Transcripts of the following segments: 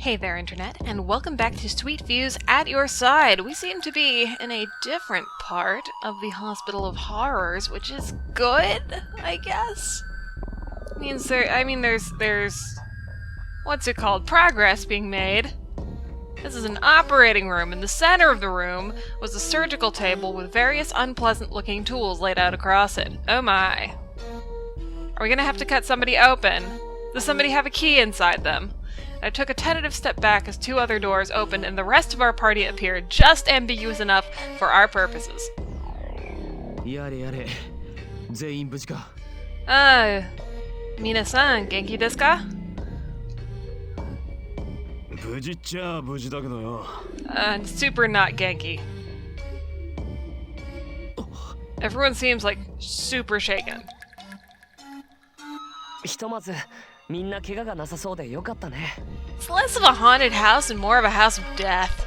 Hey there, Internet, and welcome back to Sweet Views at your side. We seem to be in a different part of the Hospital of Horrors, which is good, I guess. Means there's what's it called? Progress being made. This is an operating room. In the center of the room was a surgical table with various unpleasant-looking tools laid out across it. Oh my. Are we gonna have to cut somebody open? Does somebody have a key inside them? I took a tentative step back as two other doors opened and the rest of our party appeared, just ambiguous enough for our purposes. Minasan, genki desu ka? Super not genki. Everyone seems like super shaken. It's less of a haunted house and more of a house of death.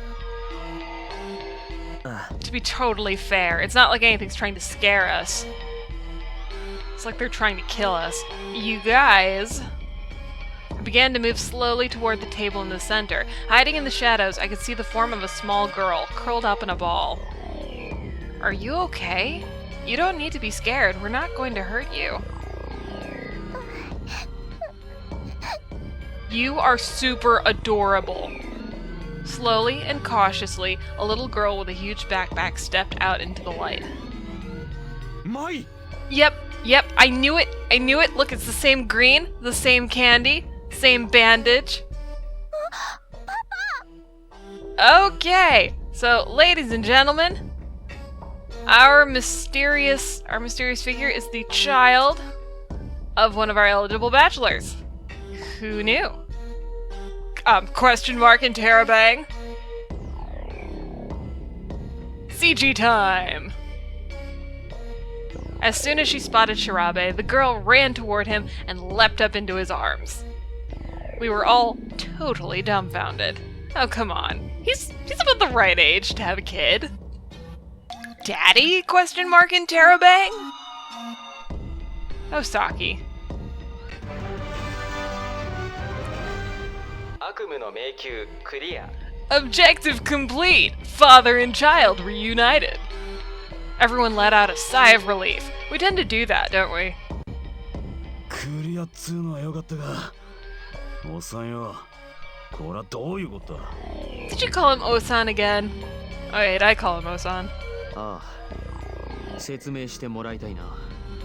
To be totally fair, it's not like anything's trying to scare us. It's like they're trying to kill us. You guys... I began to move slowly toward the table in the center. Hiding in the shadows, I could see the form of a small girl, curled up in a ball. Are you okay? You don't need to be scared. We're not going to hurt you. You are super adorable. Slowly and cautiously, a little girl with a huge backpack stepped out into the light. Mai! Yep, I knew it. Look, it's the same green, the same candy, same bandage. Okay, so ladies and gentlemen, our mysterious figure is the child of one of our eligible bachelors. Who knew? Question mark interrobang. CG time! As soon as she spotted Shirabe, the girl ran toward him and leapt up into his arms. We were all totally dumbfounded. Oh, come on. He's about the right age to have a kid. Daddy? Question mark interrobang? Oh, Saki. Objective complete! Father and child reunited. Everyone let out a sigh of relief. We tend to do that, don't we? Did you call him Osan again? Oh wait, I call him Osan.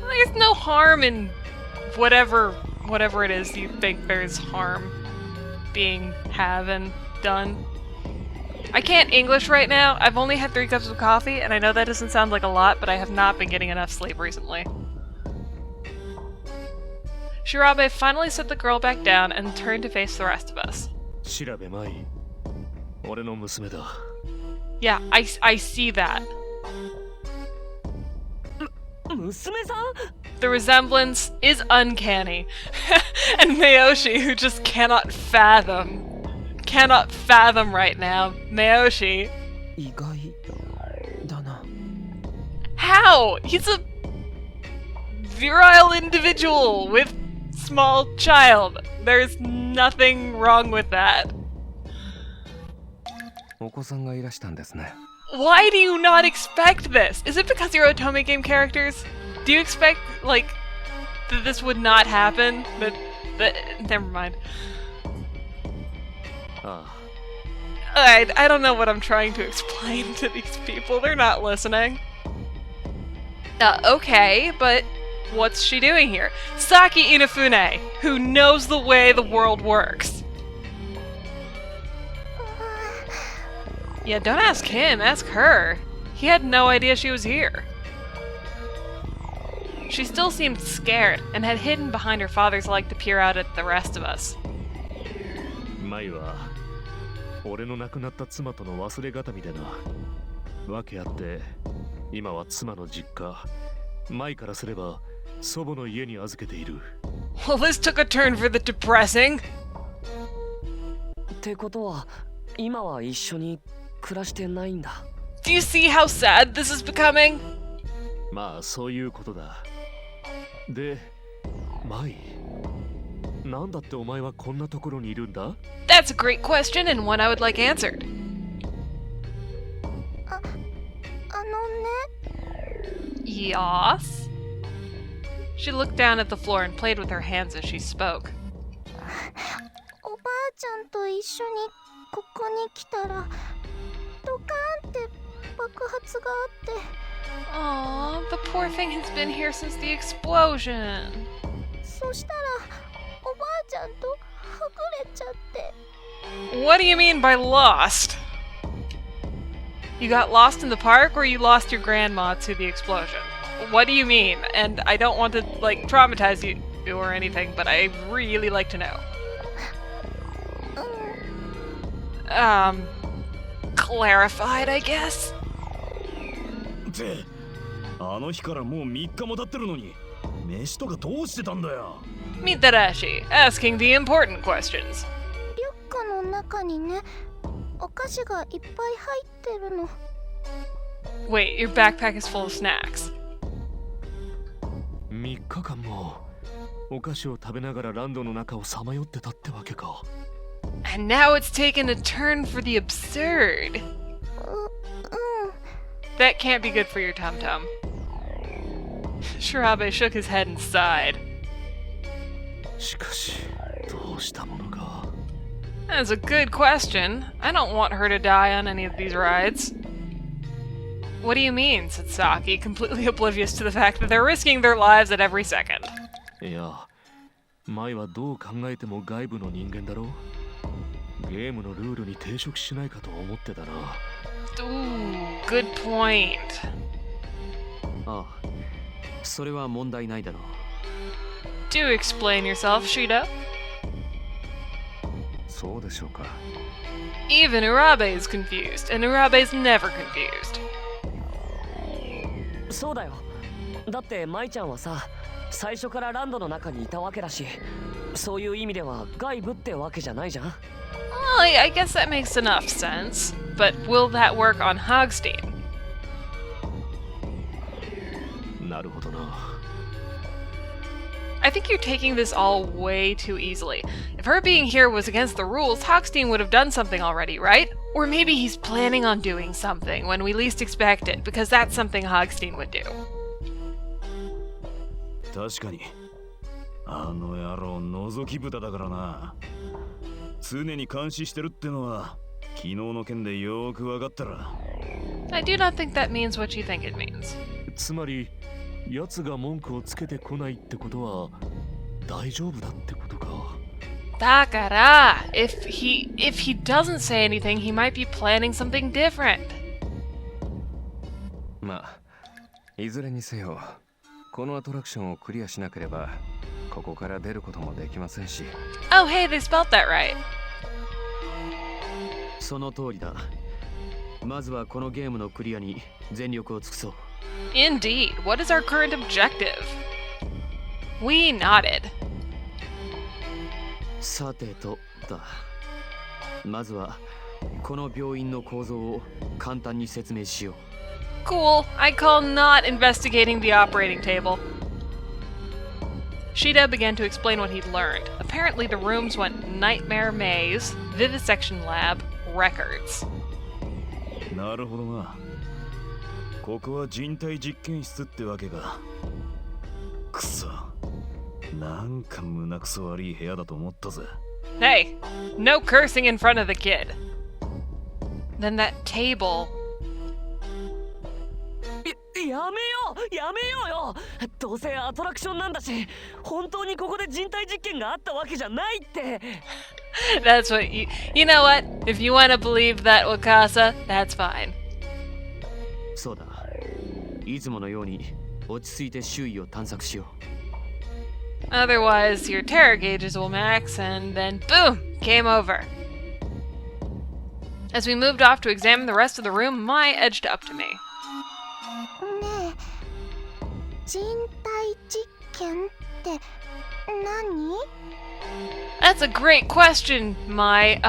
There's no harm in whatever it is you think there's harm being done. I can't English right now. I've only had 3 cups of coffee, and I know that doesn't sound like a lot, but I have not been getting enough sleep recently. Shirabe finally set the girl back down and turned to face the rest of us. Shirabe Mai. Yeah, I see that. The resemblance is uncanny. And Mayoshi, who just cannot fathom right now. Mayoshi. How? He's a virile individual with small child. There's nothing wrong with that. Why do you not expect this? Is it because you're Otome game characters? Do you expect, like, that this would not happen? That never mind. I don't know what I'm trying to explain to these people. They're not listening. Okay, but what's she doing here? Saki Inafune, who knows the way the world works. Yeah, don't ask him, ask her. He had no idea she was here. She still seemed scared, and had hidden behind her father's leg to peer out at the rest of us. Well, this took a turn for the depressing. Do you see how sad this is becoming? なんだってお前はこんなところにいるんだ? That's a great question and one I would like answered. あのね Yas? She looked down at the floor and played with her hands as she spoke. おばあちゃんと一緒にここに来たらドカーンって爆発があって Aw, the poor thing has been here since the explosion. そしたらおばあちゃんとはぐれちゃって What do you mean by lost? You got lost in the park or you lost your grandma to the explosion? What do you mean? And I don't want to, like, traumatize you or anything, but I'd really like to know. Clarified, I guess? ってあの日からもう3日も経ってるのに飯とかどうしてたんだよ Mitarashi, asking the important questions. リュッカの中にねお菓子がいっぱい入ってるの Wait, your backpack is full of snacks. 3日間もお菓子を食べながらランドの中をさまよってたってわけか。 And now it's taken a turn for the absurd. That can't be good for your tum-tum. Shirabe shook his head and sighed. しかしどうしたものか。 That's a good question. I don't want her to die on any of these rides. What do you mean? Said Saki, completely oblivious to the fact that they're risking their lives at every second. いや、舞はどう考えても外部の人間だろう。ゲームのルールに抵触しないかと思ってたな。 Ooh, good point. ああ、それは問題ないだろう。 Do explain yourself, Shida. そうでしょうか。 Even Urabe is confused, and Urabe's never confused. そうだよ。だって舞ちゃんはさ、最初からランドの中にいたわけだし、そういう意味では外部ってわけじゃないじゃん。Well, I guess that makes enough sense. But will that work on Hogstein? なるほどな。 I think you're taking this all way too easily. If her being here was against the rules, Hogstein would have done something already, right? Or maybe he's planning on doing something when we least expect it, because that's something Hogstein would do. 確かにあの野郎覗き豚だからな常に監視してるってのは昨日の件でよく分かったら I do not think that means what you think it means. つまり奴が文句をつけてこないってことは大丈夫だってことか。 Dakara! If he doesn't say anything, he might be planning something different. まあ、いずれにせよ、このアトラクションをクリアしなければ、ここから出ることもできませんし。Oh, hey, they spelled that right. その通りだ。まずはこのゲームのクリアに全力を尽くそう。 Indeed. What is our current objective? We nodded. さてとだ。まずはこの病院の構造を簡単に説明しよう。 Cool. I call not investigating the operating table. Shida began to explain what he'd learned. Apparently the rooms went Nightmare Maze, Vivisection Lab, Records. なるほどなここは人体実験室ってわけかくそなんか胸くそ悪い部屋だと思ったぜ Hey, no cursing in front of the kid. Then that table. やめようよ。どうせアトラクションなんだし、本当にここで人体実験があったわけじゃないって。That's what you know what? If you want to believe that, Wakasa, that's fine. そうだ。いつものように落ち着いて周囲を探索しよう。 Otherwise, your terror gauges will max, and then boom, game over. As we moved off to examine the rest of the room, Mai edged up to me. ねえ人体実験って何 That's a great question, Mai.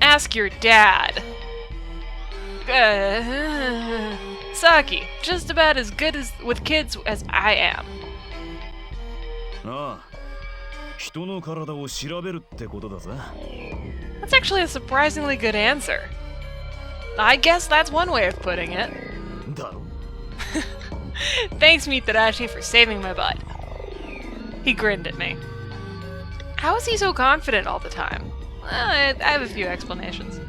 Ask your dad. Saki, just about as good as with kids as I am. ああ人の体を調べるってことだぜ。 That's actually a surprisingly good answer. I guess that's one way of putting it. だろ Thanks, Mitarashi, for saving my butt. He grinned at me. How is he so confident all the time? I have a few explanations.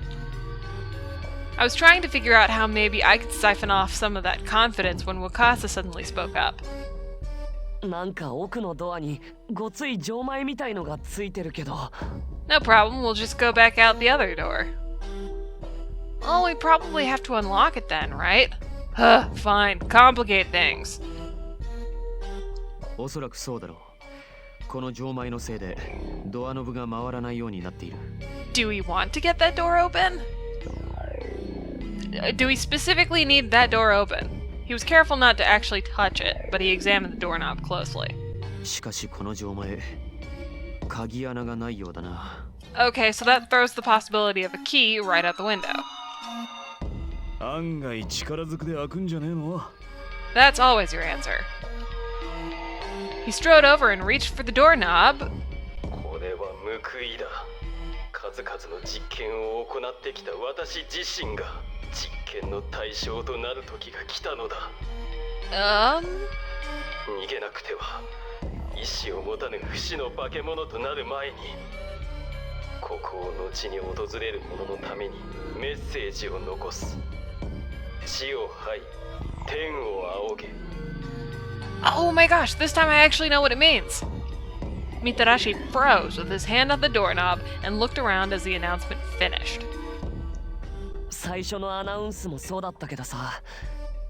I was trying to figure out how maybe I could siphon off some of that confidence when Wakasa suddenly spoke up. なんか奥のドアにごつい錠前みたいのがついてるけど。 No problem, we'll just go back out the other door. Oh, we probably have to unlock it then, right? Fine, complicate things. おそらくそうだろう。この錠前のせいでドアノブが回らないようになっている。 Do we want to get that door open? Do we specifically need that door open? He was careful not to actually touch it, but he examined the doorknob closely. しかしこの錠前、鍵穴がないようだな。 Okay, so that throws the possibility of a key right out the window. 案外力ずくで開くんじゃねえの That's always your answer. He strode over and reached for the doorknob. これは報いだ。数々の実験を行ってきた私自身が実験の対象となる時が来たのだ。逃げなくては意志を持たぬ不死の化け物となる前に、ここを後に訪れる者のためにメッセージを残す。地を這い、天を仰げ。 Oh my gosh, this time I actually know what it means. Mitarashi froze with his hand on the doorknob and looked around as the announcement finished. 最初のアナウンスもそうだったけどさ、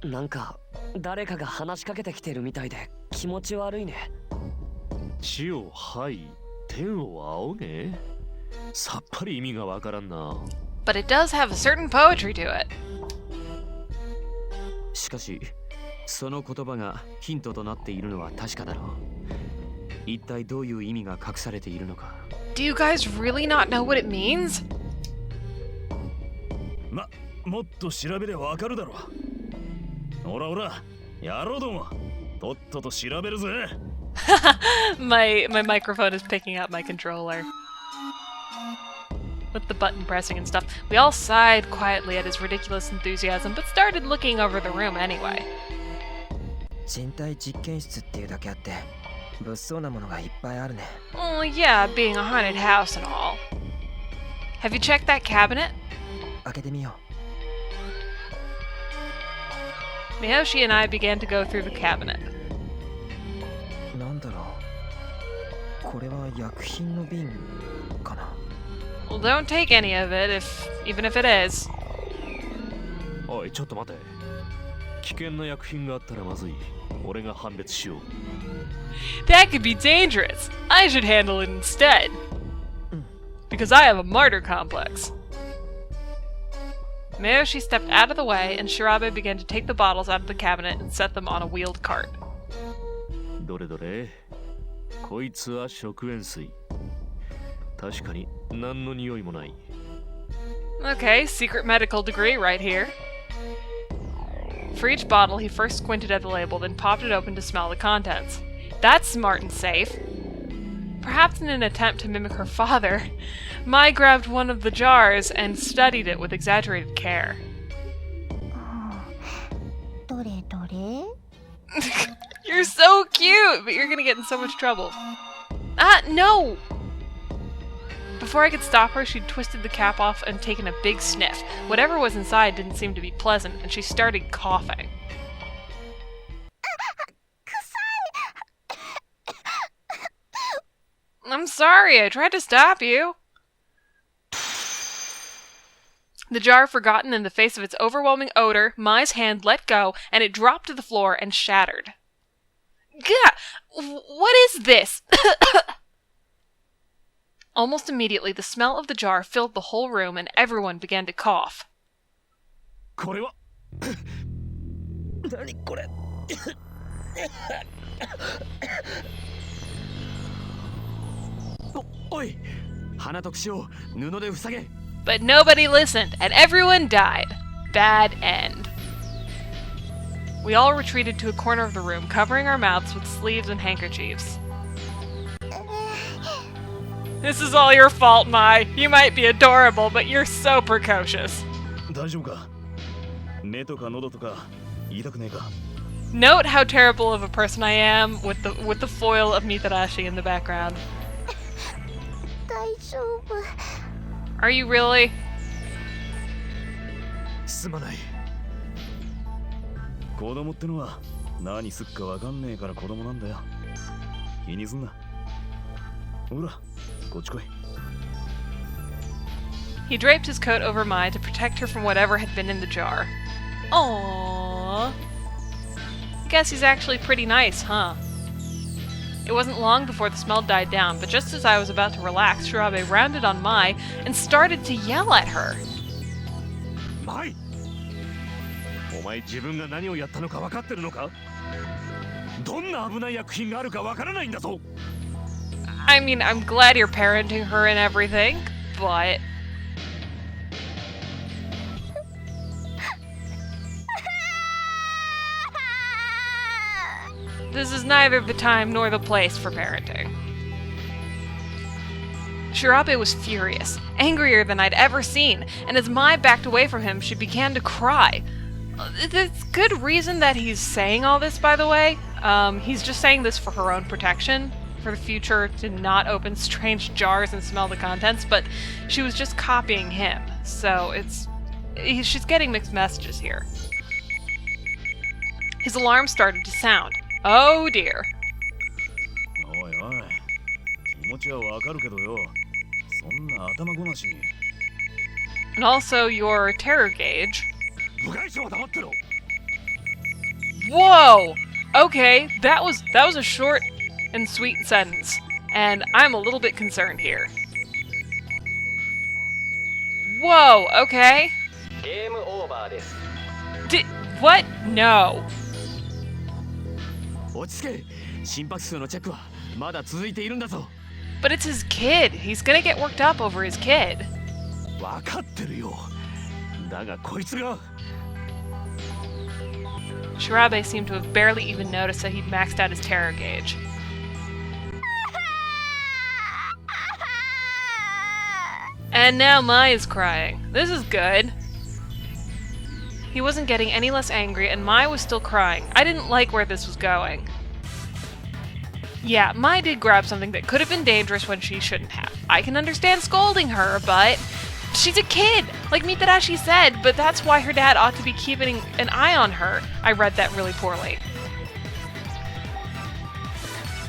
なんか誰かが話しかけてきてるみたいで気持ち悪いね。地を這い、天を仰げ。さっぱり意味がわからんな。But it does have a certain poetry to it. しかし、その言葉がヒントとなっているのは確かだろう。一体どういう意味が隠されているのか。Do you guys really not know what it means? もっと調べればわかるだろう。おらおら、野郎ども、とっとと調べるぜ。my microphone is picking up my controller. With the button pressing and stuff. We all sighed quietly at his ridiculous enthusiasm, but started looking over the room anyway. 人体実験室っていうだけあって物騒なものがいっぱいあるね。 Well, yeah, being a haunted house and all. Have you checked that cabinet? 開けてみよ Miyoshi and I began to go through the cabinet. う。なんだろう。これは薬品の瓶かな。 Well, don't take any of it, even if it is. おい、ちょっと待て。危険な薬品があったらまずい。俺が判別しよう。That could be dangerous. I should handle it instead. Because I have a martyr complex. Miyoshi stepped out of the way, and Shirabe began to take the bottles out of the cabinet and set them on a wheeled cart. どれどれ。こいつは食塩水。確かに何の匂いもない。 Okay, secret medical degree right here. For each bottle, he first squinted at the label, then popped it open to smell the contents. That's smart and safe. Perhaps in an attempt to mimic her father, Mai grabbed one of the jars and studied it with exaggerated care. どれどれ You're so cute, but you're gonna get in so much trouble. Ah, no! Before I could stop her, she'd twisted the cap off and taken a big sniff. Whatever was inside didn't seem to be pleasant, and she started coughing. I'm sorry, I tried to stop you. The jar forgotten in the face of its overwhelming odor, Mai's hand let go, and it dropped to the floor and shattered. Gah! What is this? Almost immediately, the smell of the jar filled the whole room, and everyone began to cough. これは何これ。おい、鼻と口を布で塞げ。 But nobody listened, and everyone died. Bad end. We all retreated to a corner of the room, covering our mouths with sleeves and handkerchiefs. This is all your fault, Mai. You might be adorable, but you're so precocious. 大丈夫か？目とか喉とか痛くねえか？ Note how terrible of a person I am with the foil of Mitarashi in the background. 大丈夫。 Are you really? すまない。子供ってのは何すっかわかんねえから子供なんだよ。気にすんな。ほら、こっち来い。 He draped his coat over Mai to protect her from whatever had been in the jar. Aww. Guess he's actually pretty nice, huh? It wasn't long before the smell died down, but just as I was about to relax, Shirabe rounded on Mai and started to yell at her. マイ、お前自分が何をやったのか分かってるのか？どんな危ない薬品があるか分からないんだぞ。 I mean, I'm glad you're parenting her and everything, but... This is neither the time nor the place for parenting. Shirabe was furious, angrier than I'd ever seen, and as Mai backed away from him, she began to cry. It's good reason that he's saying all this, by the way. He's just saying this for her own protection, for the future to not open strange jars and smell the contents, but she was just copying him, so she's getting mixed messages here. His alarm started to sound. Oh dear. おいおい、気持ちはわかるけどよ。そんな頭ごなしに。 And also your terror gauge. 部外者は黙ってろ。 Whoa! Okay, that was a short and sweet sentence, and I'm a little bit concerned here. Whoa, okay. ゲームオーバーです。 What? No. 落ち着け。心拍数のチェックはまだ続いているんだぞ。 But it's his kid. He's gonna get worked up over his kid. 分かってるよ。だがこいつが。 Shirabe seemed to have barely even noticed that he'd maxed out his terror gauge. And now Mai is crying. This is good. He wasn't getting any less angry, and Mai was still crying. I didn't like where this was going. Yeah, Mai did grab something that could have been dangerous when she shouldn't have. I can understand scolding her, but she's a kid, like Mitarashi said, but that's why her dad ought to be keeping an eye on her. I read that really poorly.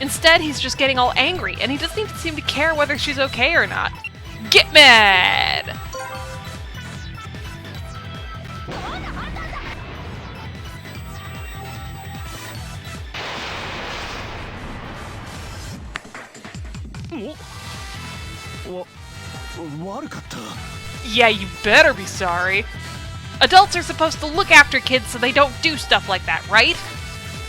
Instead, he's just getting all angry, and he doesn't even seem to care whether she's okay or not. Get mad! Yeah, you better be sorry. Adults are supposed to look after kids so they don't do stuff like that, right?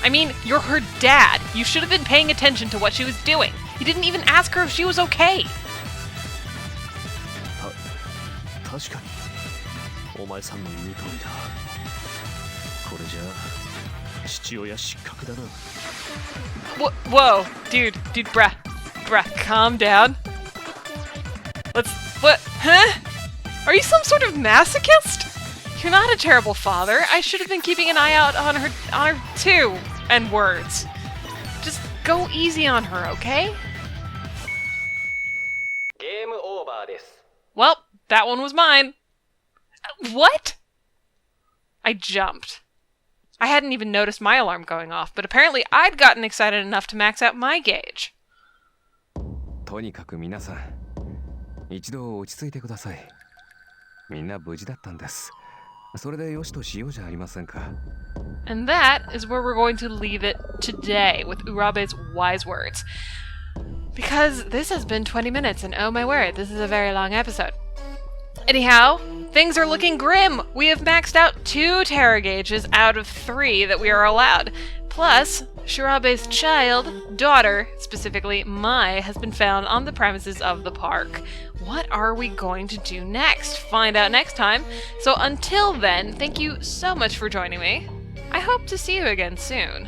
I mean, you're her dad. You should have been paying attention to what she was doing. You didn't even ask her if she was okay. 確かにお前さんの言う通りだ。これじゃあ父親失格だな。 Whoa, dude, bruh, calm down. What, huh? Are you some sort of masochist? You're not a terrible father. I should have been keeping an eye out on her too, and words. Just go easy on her, okay? ゲームオーバーです。 Well, that one was mine. What? I jumped. I hadn't even noticed my alarm going off, but apparently I'd gotten excited enough to max out my gauge. とにかく皆さん、一度落ち着いてください。みんな無事だったんです。それでよしとしようじゃありませんか。And that is where we're going to leave it today with Urabe's wise words. Because this has been 20 minutes, and oh my word, this is a very long episode. Anyhow, things are looking grim. We have maxed out 2 terror gauges out of 3 that we are allowed. Plus, Shirabe's daughter, specifically Mai, has been found on the premises of the park. What are we going to do next? Find out next time. So until then, thank you so much for joining me. I hope to see you again soon.